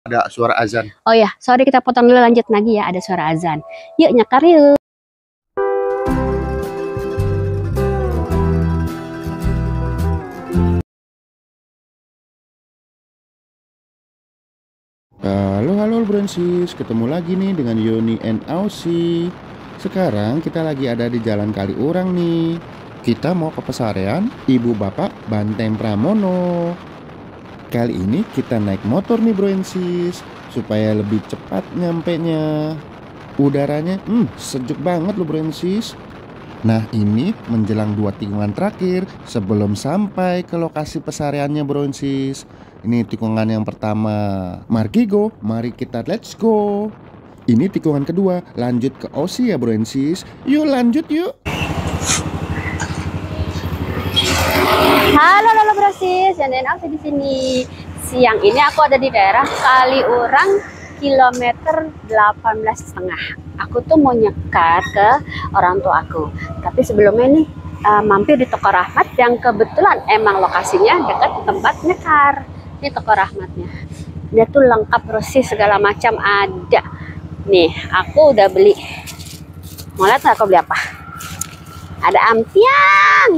Ada suara azan. Oh ya, sorry kita potong dulu, lanjut lagi ya, ada suara azan. Yuk nyekar yuk. Halo Bransis, ketemu lagi nih dengan Yoni and Aussie. Sekarang kita lagi ada di Jalan Kaliurang nih. Kita mau ke pesarean Ibu Bapak Banteng Pramono. Kali ini kita naik motor nih Bransis, supaya lebih cepat nyampenya. Udaranya sejuk banget loh Bransis. Nah ini menjelang 2 tikungan terakhir sebelum sampai ke lokasi pesareannya Bransis. Ini tikungan yang pertama, Markigo, mari kita let's go. Ini tikungan kedua, lanjut ke Aussie ya Bransis. Yuk lanjut yuk. Halo Bransis, dan Aussie di sini. Siang ini aku ada di daerah Kaliurang, kilometer 18,5. Aku tuh mau nyekar ke orang tua aku. Tapi sebelumnya nih mampir di Toko Rahmat yang kebetulan emang lokasinya dekat tempat nyekar. Ini Toko Rahmatnya. Dia tuh lengkap Bransis, segala macam ada. Nih, aku udah beli. Mau lihat nggak aku beli apa? Ada ampiang,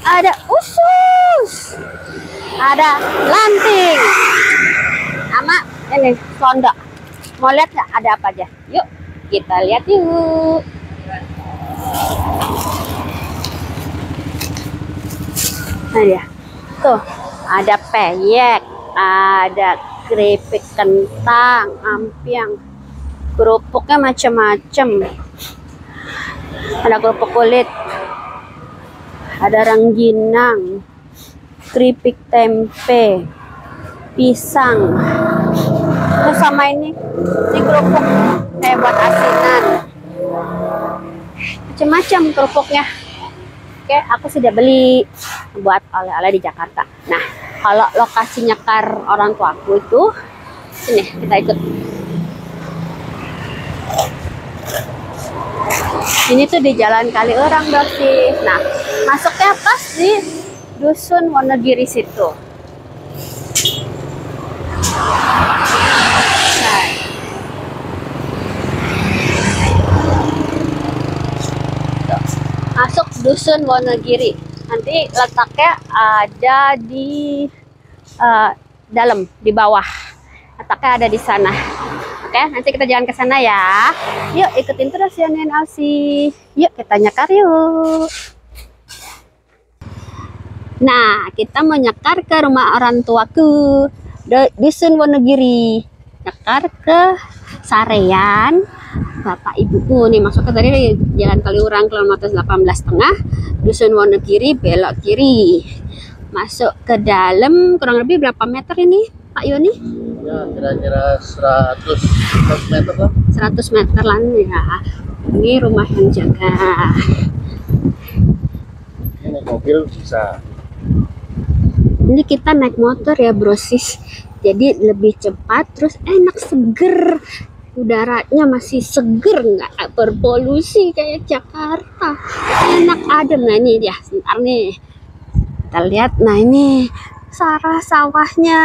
ada usus, ada lanting, sama ini selondok. Mau lihat nggak ada apa aja? Yuk kita lihat yuk. Nah ya, tuh ada peyek, ada keripik kentang, ampiang, kerupuknya macam-macam. Ada kerupuk kulit, ada rengginang, keripik tempe, pisang. Terus sama ini kerupuk kayak buat asinan. Macam-macam kerupuknya. Oke, aku sudah beli buat oleh-oleh di Jakarta. Nah, kalau lokasi nyekar orang tuaku itu sini, kita ikut. Ini tuh di Jalan Kaliurang Bransis. Nah, masuknya pas di Dusun Wonogiri situ. Nah. Masuk Dusun Wonogiri. Nanti letaknya ada di dalam, di bawah. Letaknya ada di sana. Oke, nanti kita jalan ke sana ya. Yuk ikutin terus ya Nen Aussie. Yuk kita nyekar yuk. Nah, kita mau nyekar ke rumah orang tuaku, Dusun Wonogiri. Nyekar ke sarean bapak ibuku. Nih masuknya dari Jalan Kaliurang kilometer 18,5, Dusun Wonogiri, belok kiri. Masuk ke dalam kurang lebih berapa meter ini Pak Yoni? Ya kira-kira 100 meter lah. 100 meter lah ya. Ini rumah yang jaga. Ini mobil bisa. Ini kita naik motor ya Bransis, jadi lebih cepat, terus enak, seger. Udaranya masih seger, nggak berpolusi kayak Jakarta. Enak adem. Nah ini dia, sebentar nih. Kita lihat, nah ini sawahnya.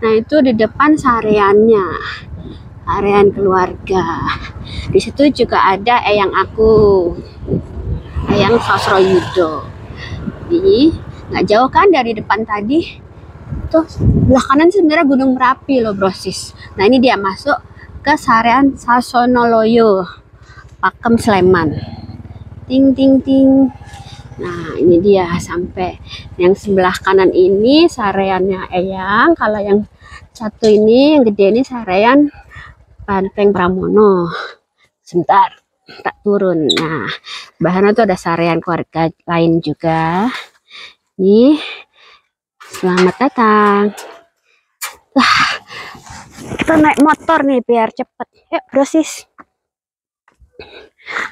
Nah itu di depan sareannya, sarean keluarga. Di situ juga ada eyang aku, eyang Sosroyudo. Ini nggak jauh kan dari depan tadi. Tuh belah kanan sebenarnya Gunung Merapi loh Bransis. Nah ini dia masuk ke sarean Sasonoloyo, Pakem Sleman. Ting ting ting. Nah ini dia sampai yang sebelah kanan ini sareannya eyang. Kalau yang satu ini yang gede ini sarean Banteng Pramono. Sebentar tak turun. Nah bahannya tuh ada sarean keluarga lain juga. Nih, selamat datang. Wah, kita naik motor nih biar cepet. Yuk Bransis.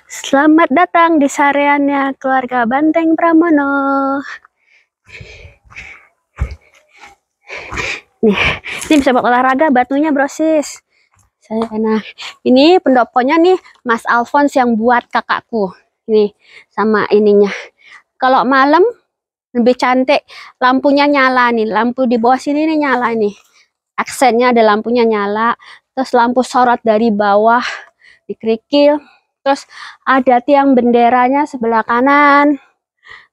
Selamat datang di sareannya keluarga Banteng Pramono. Nih, ini bisa buat olahraga batunya Bransis. Nah, ini pendoponya nih Mas Alphonse yang buat kakakku. Nih, sama ininya. Kalau malam lebih cantik, lampunya nyala nih, lampu di bawah sini nih nyala nih. aksennya ada lampunya nyala, terus lampu sorot dari bawah dikerikil, terus ada tiang benderanya sebelah kanan.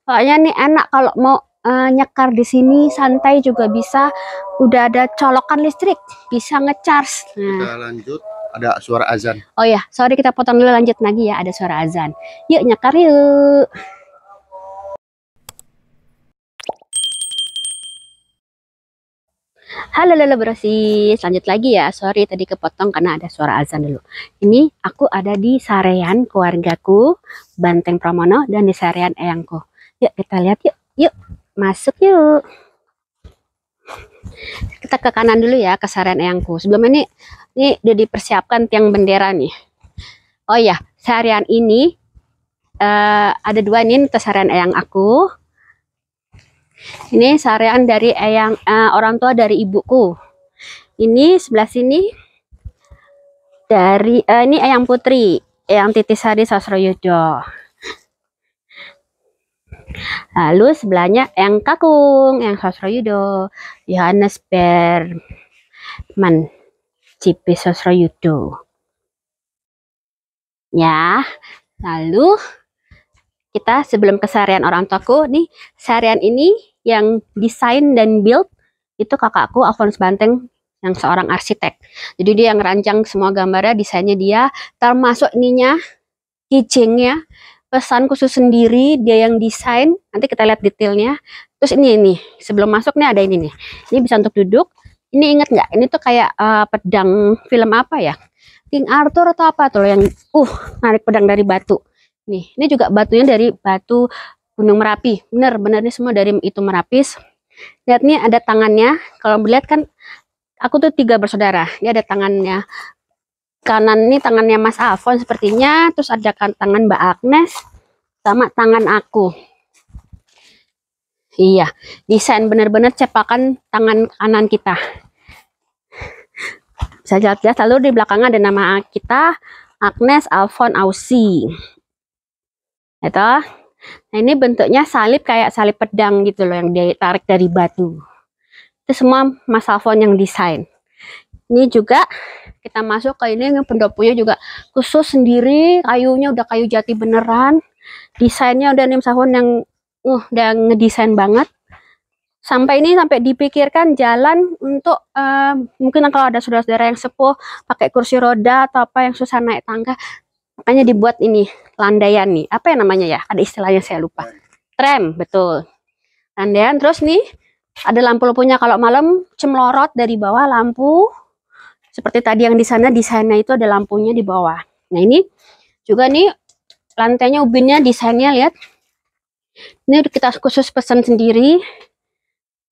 Pokoknya nih enak kalau mau nyekar di sini, santai juga bisa. Udah ada colokan listrik, bisa ngecharge. Kita lanjut, ada suara azan. Oh ya, sorry kita potong dulu, lanjut lagi ya, ada suara azan. Yuk nyekar yuk. Halo brosis, lanjut lagi ya. Sorry tadi kepotong karena ada suara azan dulu. Ini aku ada di sarean keluargaku, Banteng Pramono, dan di sarean eyangku. Yuk kita lihat yuk, yuk masuk yuk. Kita ke kanan dulu ya, ke sarean eyangku. Sebelum ini udah dipersiapkan tiang bendera nih. Oh ya, sarean ini ada dua, ini sarean eyang aku. Ini sarean dari eyang orang tua dari ibuku. Ini sebelah sini dari ini eyang putri, eyang Titisari Sosroyudo. Lalu sebelahnya eyang kakung, eyang Sosroyudo, Yohanes Berman Cipi Sosroyudo. Ya, lalu kita sebelum ke sarean orang tuaku nih, sarean ini yang desain dan build itu kakakku Alphonse Banteng, yang seorang arsitek. Jadi dia yang rancang semua gambarnya, desainnya dia, termasuk ininya, kitchennya, pesan khusus sendiri, dia yang desain. Nanti kita lihat detailnya. Terus ini sebelum masuk nih ada ini nih. Ini bisa untuk duduk. Ini inget nggak? Ini tuh kayak pedang film apa ya? King Arthur atau apa tuh yang narik pedang dari batu. Nih, ini juga batunya dari batu Gunung Merapi. Bener-bener ini semua dari itu Merapis. Lihat nih ada tangannya. Kalau melihat kan aku tuh 3 bersaudara. Ini ada tangannya. Kanan ini tangannya Mas Alfon sepertinya, terus ada tangan Mbak Agnes sama tangan aku. Iya, desain bener-bener cepakan tangan kanan kita. Bisa jelas-jelas. Lalu di belakangnya ada nama kita, Agnes Alfon Ausi. Itu. Nah ini bentuknya salib, kayak salib pedang gitu loh, yang ditarik dari batu. Itu semua Mas Alfon yang desain. Ini juga kita masuk ke ini, pendoponya juga khusus sendiri, kayunya udah kayu jati beneran, desainnya udah Nim Sahun yang udah ngedesain banget. Sampai ini sampai dipikirkan jalan untuk mungkin kalau ada saudara-saudara yang sepuh pakai kursi roda atau apa yang susah naik tangga, makanya dibuat ini landaian nih, apa yang namanya ya, ada istilahnya saya lupa, tram, betul, landaian. Terus nih ada lampu-lampunya, kalau malam cemlorot dari bawah lampu. Seperti tadi yang di sana desainnya itu ada lampunya di bawah. Nah ini juga nih lantainya, ubinnya, desainnya lihat. Ini kita khusus pesan sendiri.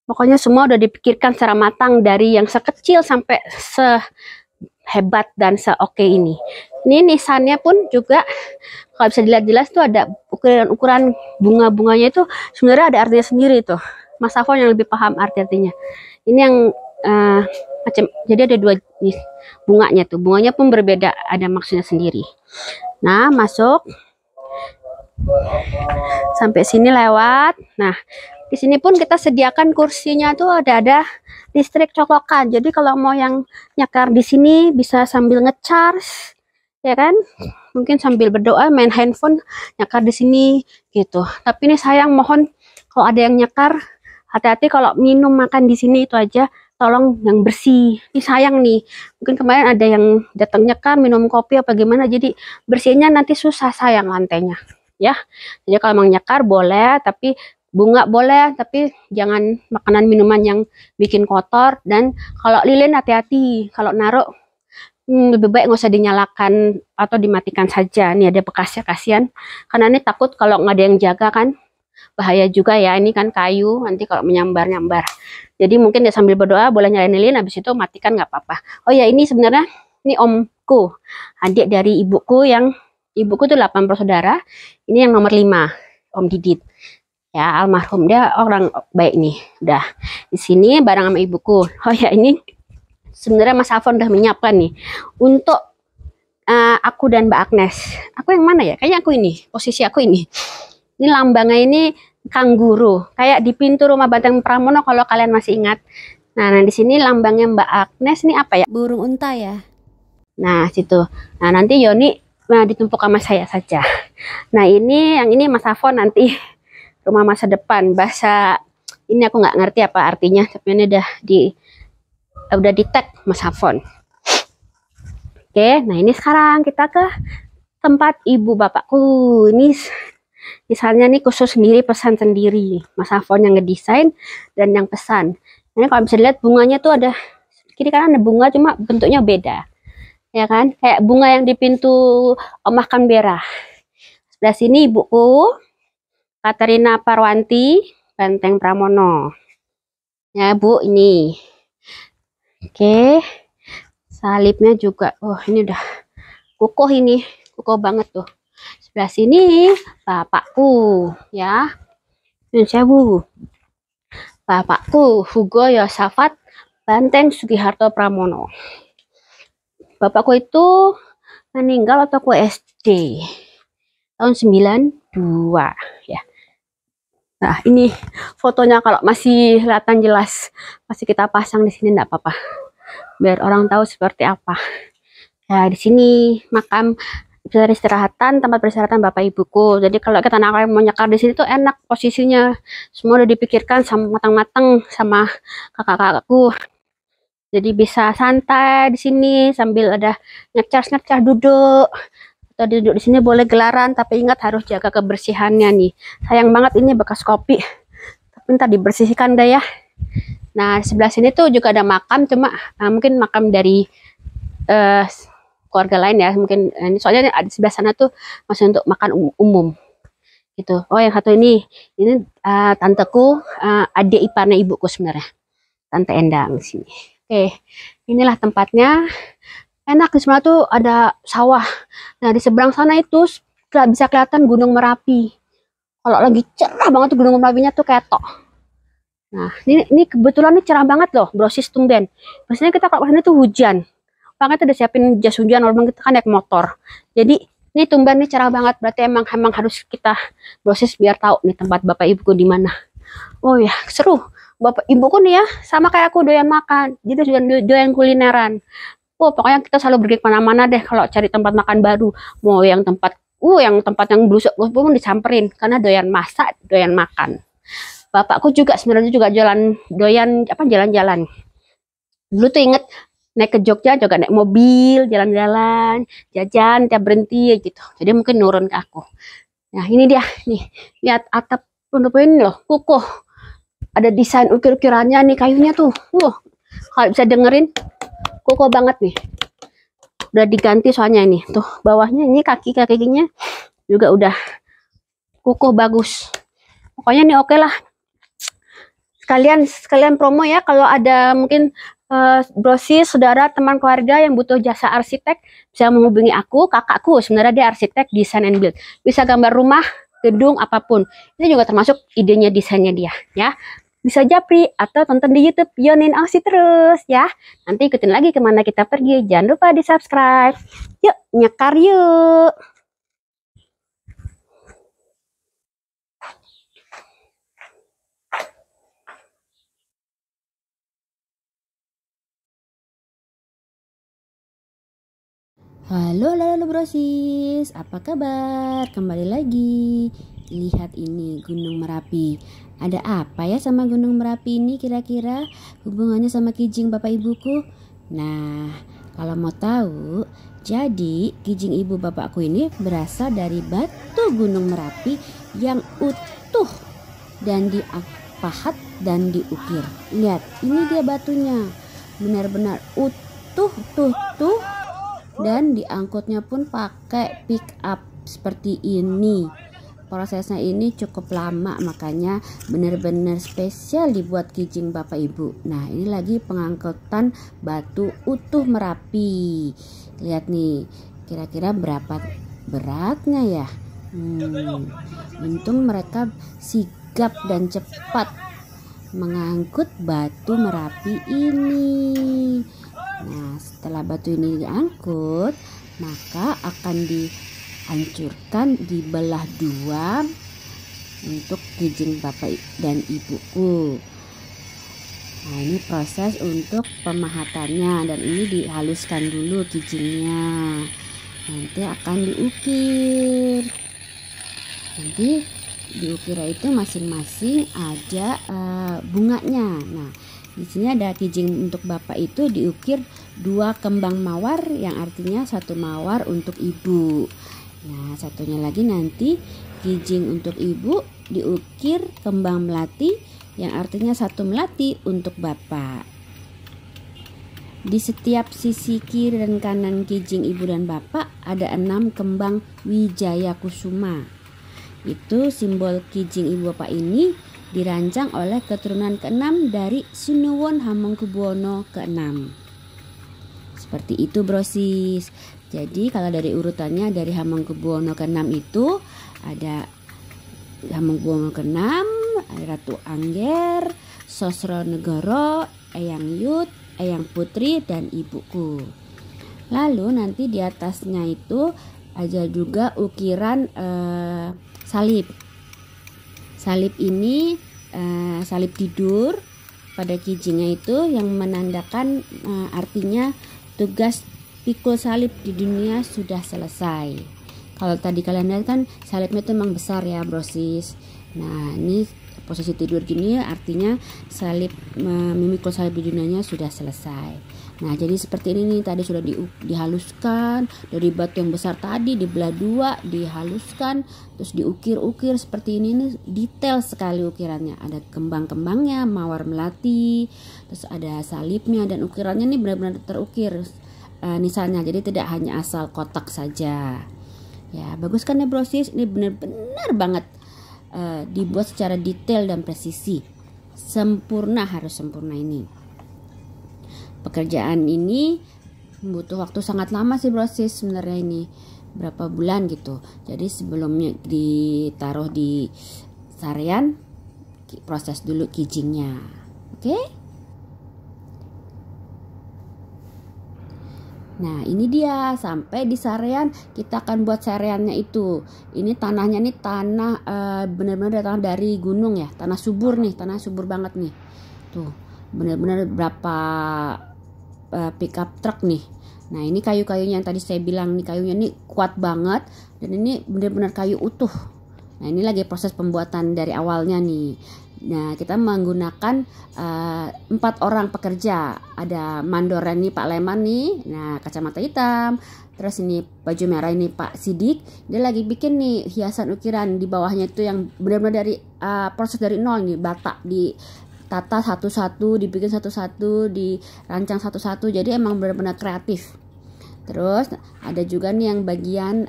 Pokoknya semua udah dipikirkan secara matang dari yang sekecil sampai sehebat dan seoke ini. Ini nisannya pun juga kalau bisa dilihat jelas tuh ada ukuran bunga-bunganya itu sebenarnya ada artinya sendiri tuh. Mas Afon yang lebih paham arti-artinya. Ini yang jadi ada 2 bunganya tuh, bunganya pun berbeda, ada maksudnya sendiri. Nah masuk sampai sini lewat. Nah di sini pun kita sediakan kursinya tuh ada listrik colokan, jadi kalau mau yang nyakar di sini bisa sambil ngecharge ya kan, mungkin sambil berdoa main handphone nyakar di sini gitu. Tapi ini sayang, mohon kalau ada yang nyakar hati-hati kalau minum makan di sini, itu aja tolong yang bersih. Ini sayang nih, mungkin kemarin ada yang datangnya kan minum kopi apa gimana, jadi bersihnya nanti susah, sayang lantainya ya. Jadi kalau mau nyekar boleh, tapi bunga boleh, tapi jangan makanan minuman yang bikin kotor. Dan kalau lilin hati-hati, kalau naruh lebih baik nggak usah dinyalakan atau dimatikan saja. Nih ada bekasnya, kasihan, karena ini takut kalau nggak ada yang jaga kan, bahaya juga ya, ini kan kayu, nanti kalau menyambar-nyambar. Jadi mungkin ya sambil berdoa boleh nyalain lilin, habis itu matikan nggak apa-apa. Oh ya, ini sebenarnya ini omku, adik dari ibuku, yang ibuku tuh 8 bersaudara. Ini yang nomor 5, Om Didit. Ya, almarhum, dia orang baik nih. Udah di sini bareng sama ibuku. Oh ya, ini sebenarnya Mas Afon udah menyiapkan nih untuk aku dan Mbak Agnes. Aku yang mana ya? Kayaknya aku ini, posisi aku ini. Ini lambangnya ini kangguru, kayak di pintu rumah Banteng Pramono kalau kalian masih ingat. Nah, di sini lambangnya Mbak Agnes ini apa ya? Burung unta ya. Nah, situ. Nah, nanti Yoni ditumpuk sama saya saja. Nah, yang ini Mas Afon nanti rumah masa depan. Bahasa ini aku nggak ngerti apa artinya, tapi ini udah di tag Mas Afon. Oke, nah ini sekarang kita ke tempat ibu bapakku. Ini misalnya nih khusus sendiri, pesan sendiri. Mas Afon yang ngedesain dan yang pesan. Ini kalau bisa dilihat bunganya tuh ada kiri kanan ada bunga, cuma bentuknya beda. Ya kan? Kayak bunga yang di pintu Omah Canberra. Sebelah sini ibuku, Katerina Parwanti, Banteng Pramono. Ya, Bu, ini. Oke. Salibnya juga. Oh, ini udah kukuh ini. Kukuh banget tuh. Sebelah sini bapakku, ya. Ini Bu. Bapakku, Hugo Yosafat Banteng Sugiharto Pramono. Bapakku itu meninggal waktu aku SD tahun 92 ya. Nah, ini fotonya kalau masih kelihatan jelas, masih kita pasang di sini enggak apa-apa. Biar orang tahu seperti apa. Ya, di sini makam peristirahatan, tempat peristirahatan bapak ibuku. Jadi kalau kita mau nyekar di sini tuh enak posisinya. Semua udah dipikirkan sama matang-matang sama kakak-kakakku. Jadi bisa santai di sini sambil ada ngecas duduk. Atau duduk di sini boleh gelaran, tapi ingat harus jaga kebersihannya nih. Sayang banget ini bekas kopi. Tapi ntar dibersihkan dah ya. Nah, di sebelah sini tuh juga ada makam, cuma mungkin makam dari keluarga lain ya. Mungkin ini soalnya di sebelah sana tuh masih untuk makan umum. Gitu. Oh, yang satu ini tanteku, adik iparnya ibuku sebenarnya. Tante Endang di sini. Oke, inilah tempatnya. Enak, di sebelah tuh ada sawah. Nah, di seberang sana itu bisa kelihatan Gunung Merapi. Kalau lagi cerah banget tuh Gunung Merapinya tuh ketok. Nah, ini kebetulan nih cerah banget loh, brosis tumben. Biasanya kita kalau kesana tuh hujan. Banget udah siapin jas hujan, walaupun kita kan naik motor. Jadi ini tumben nih cerah banget, berarti emang harus kita brosis biar tahu nih tempat bapak ibuku di mana. Oh ya, seru. Bapak ibuku nih ya, sama kayak aku doyan makan. Jadi doyan kulineran. Oh, pokoknya kita selalu pergi kemana-mana deh kalau cari tempat makan baru. Mau yang tempat yang blusuk pun disamperin karena doyan masak, doyan makan. Bapakku juga sebenarnya juga doyan jalan-jalan. Dulu tuh inget naik ke Jogja juga naik mobil, jalan-jalan, jajan, tiap berhenti gitu. Jadi mungkin nurun ke aku. Nah, ini dia nih. Lihat atap pendopo ini loh, kukuh. Ada desain ukir-ukirannya nih, kayunya tuh. Kalau bisa dengerin, kukuh banget nih. Udah diganti soalnya ini. Tuh, bawahnya ini kaki-kakinya juga udah kukuh bagus. Pokoknya nih oke lah. Sekalian promo ya, kalau ada mungkin brosis, saudara, teman keluarga yang butuh jasa arsitek, bisa menghubungi aku, kakakku. Sebenarnya dia arsitek, desain and build. Bisa gambar rumah, gedung, apapun. Ini juga termasuk idenya desainnya dia, ya. Bisa japri atau tonton di YouTube Yoni and Ausi terus ya. Nanti ikutin lagi kemana kita pergi. Jangan lupa di subscribe. Yuk nyekar yuk. Halo brosis, apa kabar? Kembali lagi. Lihat ini Gunung Merapi. Ada apa ya sama Gunung Merapi ini kira-kira hubungannya sama kijing bapak ibuku? Nah, kalau mau tahu, jadi kijing ibu bapakku ini berasal dari batu Gunung Merapi yang utuh dan dipahat dan diukir. Lihat, ini dia batunya. Benar-benar utuh tuh. Dan diangkutnya pun pakai pick up seperti ini. Prosesnya ini cukup lama, makanya benar-benar spesial dibuat kijing bapak ibu. Nah, ini lagi pengangkutan batu utuh Merapi. Lihat nih, kira-kira berapa beratnya ya? Untung mereka sigap dan cepat mengangkut batu Merapi ini. Nah, setelah batu ini diangkut, maka akan dihancurkan, dibelah dua untuk kijing bapak dan ibuku. Nah, ini proses untuk pemahatannya, dan ini dihaluskan dulu kijingnya. Nanti akan diukir. Nanti diukir itu masing-masing ada bunganya. Nah, di sini ada kijing untuk bapak itu diukir 2 kembang mawar, yang artinya 1 mawar untuk ibu. Nah, satunya lagi nanti kijing untuk ibu diukir kembang melati, yang artinya 1 melati untuk bapak. Di setiap sisi kiri dan kanan kijing ibu dan bapak ada 6 kembang wijaya kusuma. Itu simbol kijing ibu bapak ini dirancang oleh keturunan ke-6 dari Sinuwun Hamengkubuwono ke-6. Seperti itu brosis. Jadi kalau dari urutannya dari Hamengkubuwono ke-6 itu ada Hamengkubuwono ke-6, Ratu Angger, Sosronegoro, Eyang Yud, Eyang Putri, dan ibuku. Lalu nanti di atasnya itu ada juga ukiran salib. Salib ini salib tidur pada kijingnya itu yang menandakan artinya tugas pikul salib di dunia sudah selesai. Kalau tadi kalian lihat kan salibnya itu memang besar ya brosis. Nah, ini posisi tidur gini artinya salib memikul salib di dunianya sudah selesai. Nah, jadi seperti ini nih, tadi sudah dihaluskan dari batu yang besar tadi, dibelah 2, dihaluskan, terus diukir-ukir seperti ini nih, detail sekali ukirannya. Ada kembang-kembangnya, mawar melati, terus ada salibnya, dan ukirannya nih benar-benar terukir nisannya. Jadi tidak hanya asal kotak saja. Ya, bagus kan ya brosis? Ini benar-benar banget dibuat secara detail dan presisi. Sempurna, harus sempurna ini. Pekerjaan ini butuh waktu sangat lama sih brosis sebenarnya, ini berapa bulan gitu. Jadi sebelumnya ditaruh di sarean, proses dulu kijingnya. Oke? Nah, ini dia sampai di sarean, kita akan buat sareannya itu. Ini tanahnya nih tanah benar-benar tanah dari gunung ya, tanah subur nih, tanah subur banget nih. Tuh, benar-benar berapa pickup truck nih. Nah, ini kayu-kayunya yang tadi saya bilang nih, kayunya nih kuat banget dan ini benar-benar kayu utuh. Nah, ini lagi proses pembuatan dari awalnya nih. Nah, kita menggunakan 4 orang pekerja. Ada mandor nih Pak Leman nih. Nah, kacamata hitam. Terus ini baju merah ini Pak Sidik. Dia lagi bikin nih hiasan ukiran di bawahnya itu yang benar-benar dari proses dari nol nih, bata di tata satu-satu, dibikin satu-satu, dirancang satu-satu. Jadi emang benar-benar kreatif. Terus ada juga nih yang bagian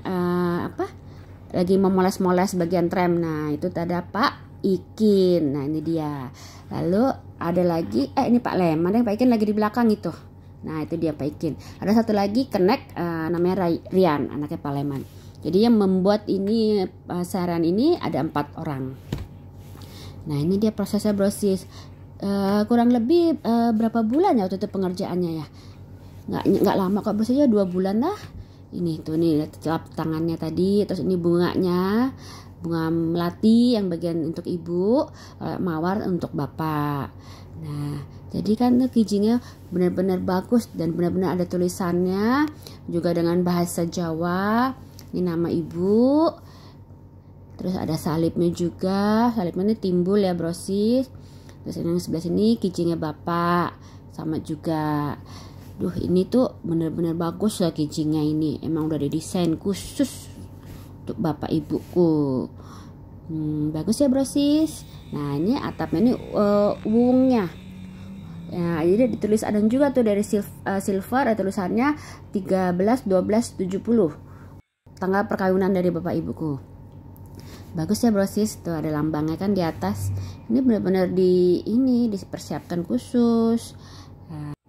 lagi memoles-moles bagian tram. Nah, itu ada Pak Ikin. Nah, ini dia. Lalu ada lagi ini Pak Leman yang Pak Ikin lagi di belakang itu. Nah, itu dia Pak Ikin. Ada satu lagi kenek namanya Rian, anaknya Pak Leman. Jadi yang membuat ini saran ini ada 4 orang. Nah, ini dia prosesnya brosis. Kurang lebih berapa bulan ya waktu itu pengerjaannya ya? Nggak lama kok, biasanya 2 bulan lah. Ini tuh nih celap tangannya tadi, terus ini bunganya, bunga melati yang bagian untuk ibu, mawar untuk bapak. Nah, jadi kan kijingnya benar-benar bagus dan benar-benar ada tulisannya juga dengan bahasa Jawa. Ini nama ibu. Terus ada salibnya juga. Salibnya ini timbul ya brosis. Terus yang sebelah sini kijingnya bapak sama juga. Duh, ini tuh bener-bener bagus lah kijingnya ini. Emang udah didesain khusus untuk bapak ibuku. Bagus ya brosis. Nah, ini atapnya ini wungnya. Ya, jadi ditulis ada juga tuh dari silver, ada tulisannya 13/12/70. Tanggal perkawinan dari bapak ibuku. Bagus ya brosis, tuh ada lambangnya kan di atas. Ini benar-benar dipersiapkan khusus.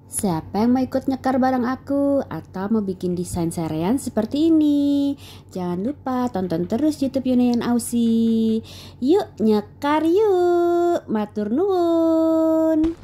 Siapa yang mau ikut nyekar bareng aku atau mau bikin desain sarean seperti ini? Jangan lupa tonton terus YouTube Yuni and Ausi. Yuk nyekar yuk. Matur nuwun.